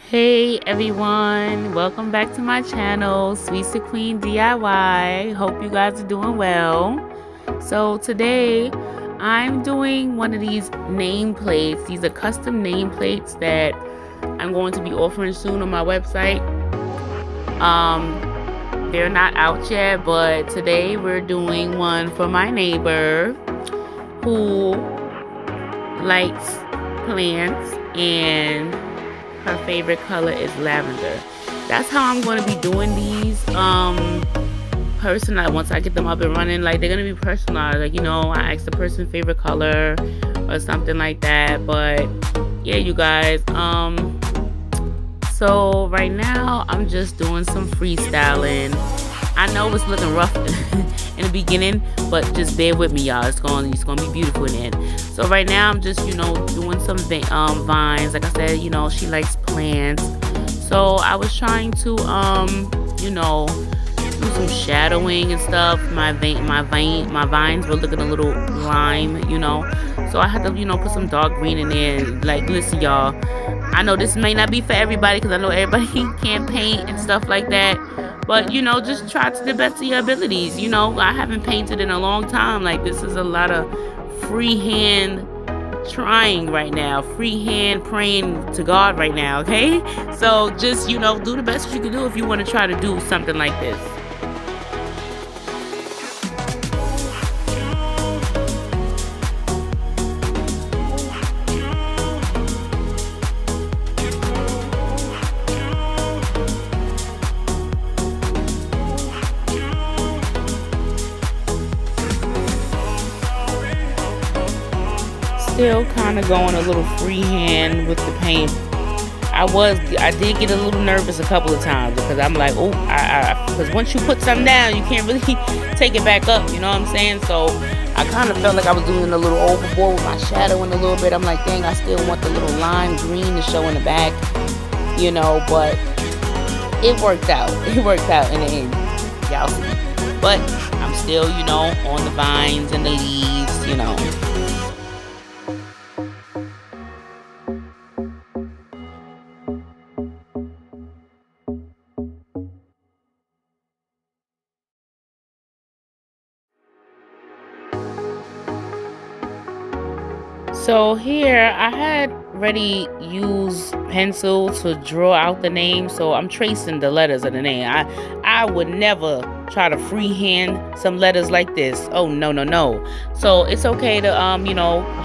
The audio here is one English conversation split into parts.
Hey everyone, welcome back to my channel, SweetsThaQueen DIY. Hope you guys are doing well. So today I'm doing one of these nameplates. These are custom nameplates that I'm going to be offering soon on my website. They're not out yet, but today we're doing one for my neighbor who likes plants and her favorite color is lavender. That's how I'm going to be doing these personalized. Once I get them up and running, like, they're going to be personalized, like, I asked the person's favorite color or something like that. But yeah, you guys, so right now I'm just doing some freestyling. I know it's looking rough in the beginning, but just bear with me, y'all. It's gonna be beautiful in the end. So right now I'm just doing some vines. Like I said, she likes plants, so I was trying to do some shadowing and stuff. My vines were looking a little lime, so I had to put some dark green in there. Like, listen, y'all, I know this may not be for everybody, because I know everybody can't paint and stuff like that. But, just try to the best of your abilities. I haven't painted in a long time. Like, this is a lot of freehand trying right now. Freehand praying to God right now, okay? So, just, do the best you can do if you want to try to do something like this. Still kind of going a little freehand with the paint. I did get a little nervous a couple of times, because I'm like, oh, because once you put something down, you can't really take it back up, you know what I'm saying? So I kind of felt like I was doing a little overboard with my shadowing a little bit. I'm like, dang, I still want the little lime green to show in the back, but it worked out. It worked out in the end, y'all see. But I'm still, on the vines and the leaves, So here I had already used pencil to draw out the name, so I'm tracing the letters of the name. I would never try to freehand some letters like this. Oh, no. So it's okay to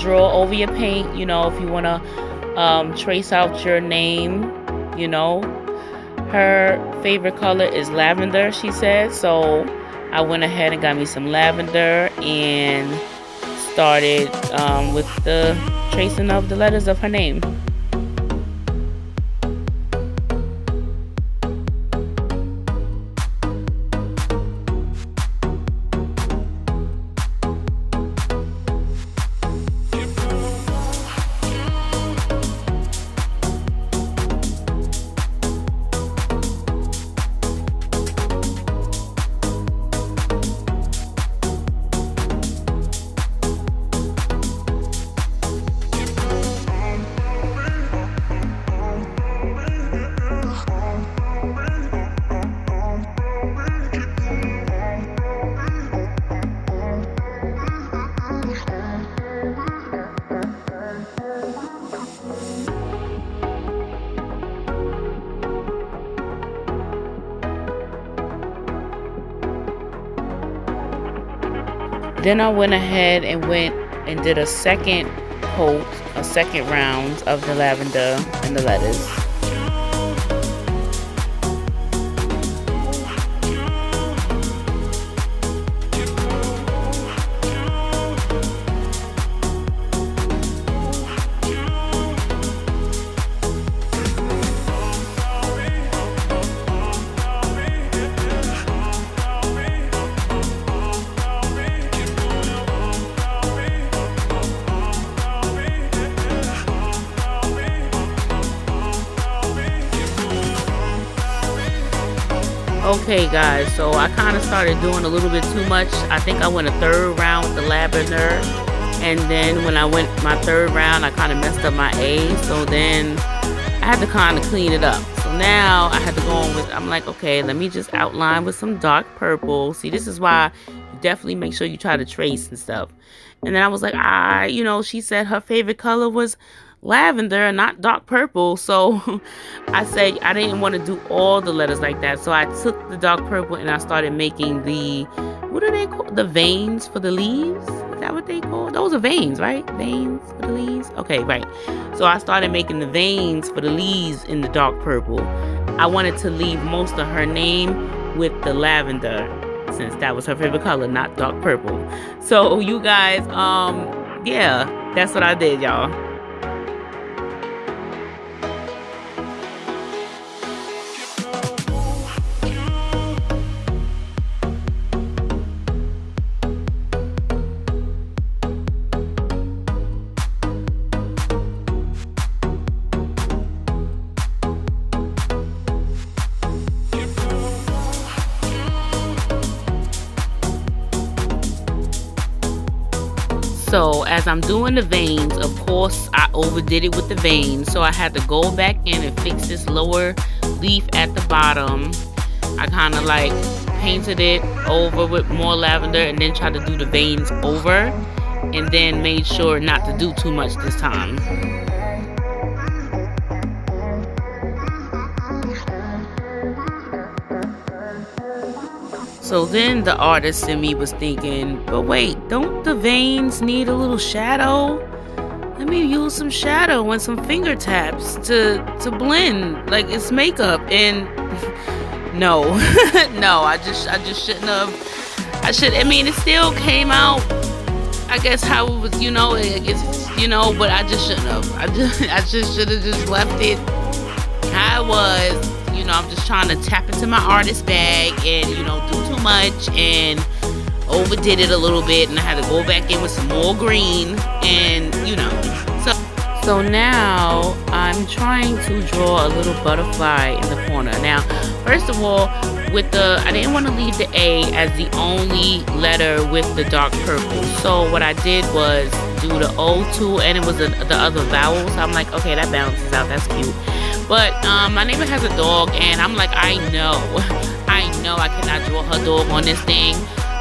draw over your paint, if you want to trace out your name. Her favorite color is lavender, she said. So I went ahead and got me some lavender and started with the tracing of the letters of her name. Then I went ahead and did a second coat, a second round of the lavender and the letters. Okay guys, so I kind of started doing a little bit too much. I think I went a third round with the lavender, and then when I went my third round I kind of messed up my A, so then I had to kind of clean it up. So now I had to go on with, I'm like, okay, let me just outline with some dark purple. See, this is why you definitely make sure you try to trace and stuff. And then I was like, you know, she said her favorite color was lavender, not dark purple. So I said I didn't want to do all the letters like that. So I took the dark purple and I started making the, what are they called? The veins for the leaves? Is that what they call? Those are veins, right? Veins for the leaves? Okay, right. So I started making the veins for the leaves in the dark purple. I wanted to leave most of her name with the lavender, since that was her favorite color, not dark purple. So you guys, yeah, that's what I did, y'all. So as I'm doing the veins, of course, I overdid it with the veins. So I had to go back in and fix this lower leaf at the bottom. I kind of like painted it over with more lavender and then tried to do the veins over. And then made sure not to do too much this time. So then the artist in me was thinking, but wait, don't the veins need a little shadow? Let me use some shadow and some finger taps to blend like it's makeup. And no, no, I just shouldn't have. I mean, it still came out, I guess how it was, you know, I guess, you know, but I just shouldn't have. I just should have just left it how it was. You know, I'm just trying to tap into my artist bag and, you know, do too much and overdid it a little bit, and I had to go back in with some more green and, you know. So now I'm trying to draw a little butterfly in the corner. Now, first of all, I didn't want to leave the A as the only letter with the dark purple. So what I did was do the O2, and it was the other vowels. So I'm like, okay, that balances out. That's cute. But my neighbor has a dog, and I'm like, I know I cannot draw her dog on this thing.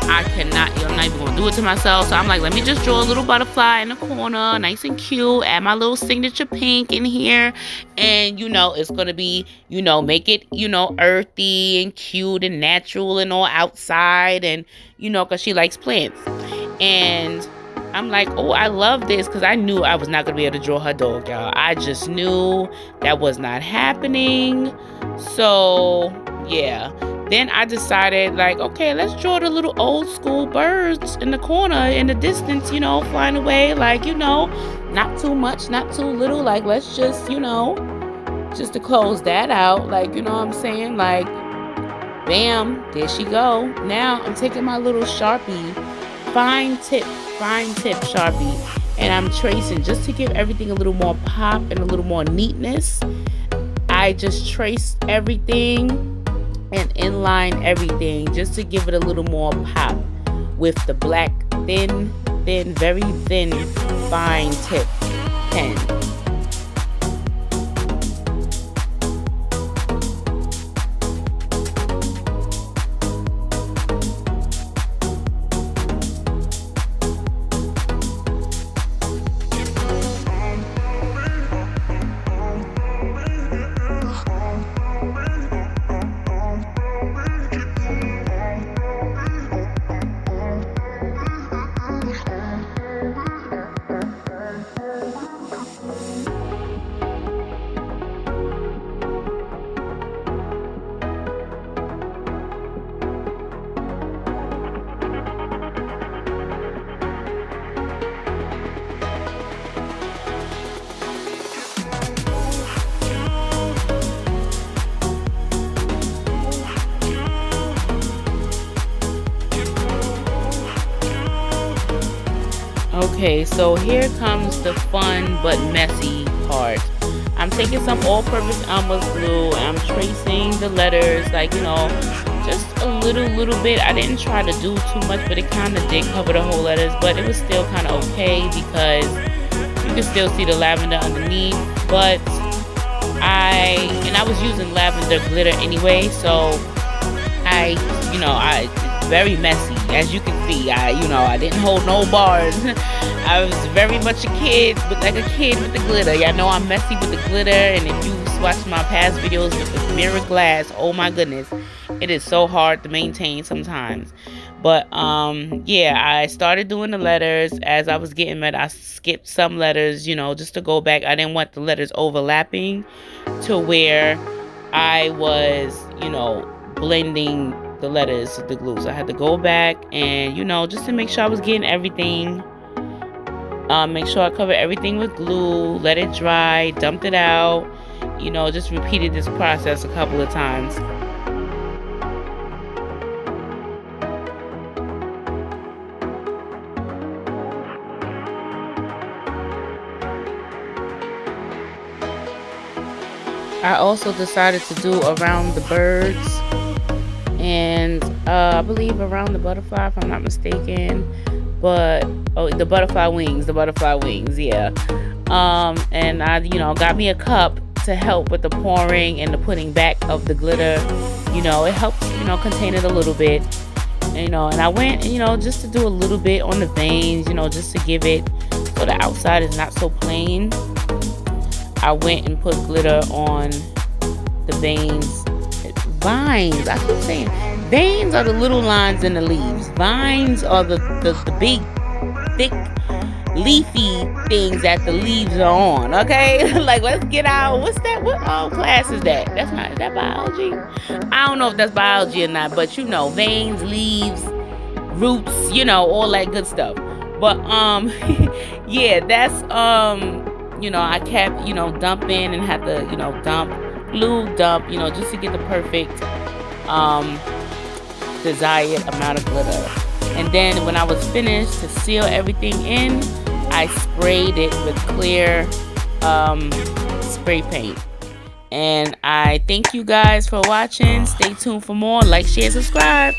I'm not even gonna do it to myself. So I'm like, let me just draw a little butterfly in the corner, nice and cute, add my little signature pink in here, and you know, it's gonna be, you know, make it, you know, earthy and cute and natural and all outside, and you know, because she likes plants. And I'm like, oh, I love this, because I knew I was not gonna be able to draw her dog, y'all. I just knew that was not happening. So yeah. Then I decided, like, okay, let's draw the little old school birds in the corner in the distance, you know, flying away. Like, you know, not too much, not too little. Like, let's just, you know, just to close that out. Like, you know what I'm saying? Like, bam, there she go. Now I'm taking my little Sharpie, fine tip Sharpie, and I'm tracing just to give everything a little more pop and a little more neatness. I just traced everything and inline everything just to give it a little more pop with the black thin, very thin, fine tip pen. Okay, so here comes the fun but messy part. I'm taking some all-purpose Elmer's glue and I'm tracing the letters, like, you know, just a little bit. I didn't try to do too much, but it kind of did cover the whole letters, but it was still kind of okay because you can still see the lavender underneath. But I was using lavender glitter anyway, so it's very messy, as you can see. I didn't hold no bars. I was very much a kid, but like a kid with the glitter. Y'all know I'm messy with the glitter, and if you watch my past videos with the mirror glass, oh my goodness, it is so hard to maintain sometimes. But yeah, I started doing the letters. As I was getting ready, I skipped some letters, just to go back. I didn't want the letters overlapping to where I was, blending the letters with the glue. So I had to go back and, just to make sure I was getting everything. Make sure I covered everything with glue, let it dry, dumped it out, just repeated this process a couple of times. I also decided to do around the birds and I believe around the butterfly, if I'm not mistaken. But the butterfly wings, yeah. And I got me a cup to help with the pouring and the putting back of the glitter. It helps contain it a little bit. And I went just to do a little bit on the veins, just to give it so the outside is not so plain. I went and put glitter on the veins. Vines, I keep saying veins are the little lines in the leaves. Vines are the big, thick, leafy things that the leaves are on. Okay, like let's get out. What's that? What class is that? Is that biology? I don't know if that's biology or not, but veins, leaves, roots, all that good stuff. But yeah, that's I kept dumping and had to dump glue, just to get the perfect desired amount of glitter. And then when I was finished, to seal everything in, I sprayed it with clear spray paint. And I thank you guys for watching. Stay tuned for more. Like, share, subscribe.